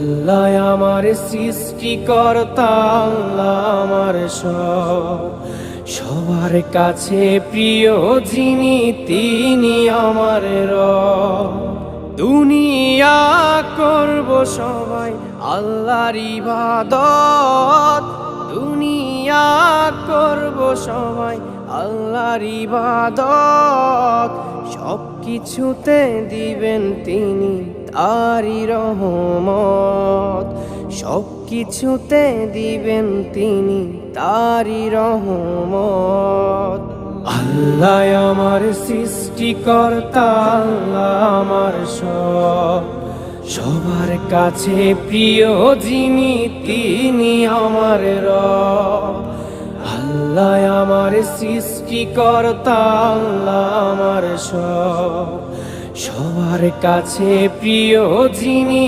আল্লাহ আমার সৃষ্টিকর্তা, আল্লাহ আমার সব, সবার কাছে প্রিয় যিনি তিনি আমার রব। দুনিয়া করব সবাই আল্লাহর ইবাদত, দুনিয়া করব সবাই আল্লাহর ইবাদত, সব কিছুতে দিবেন তিনি তারি রহমত, সব কিছুতে দিবেন তিনি তারি রহমত। আল্লাহ আমার সৃষ্টিকর্তা, আল্লাহ আমার সব, সবার কাছে প্রিয় যিনি তিনি আমার রব। আল্লাহ আমার সৃষ্টিকর্তা, আল্লাহ আমার সব, সবার কাছে প্রিয় যিনি।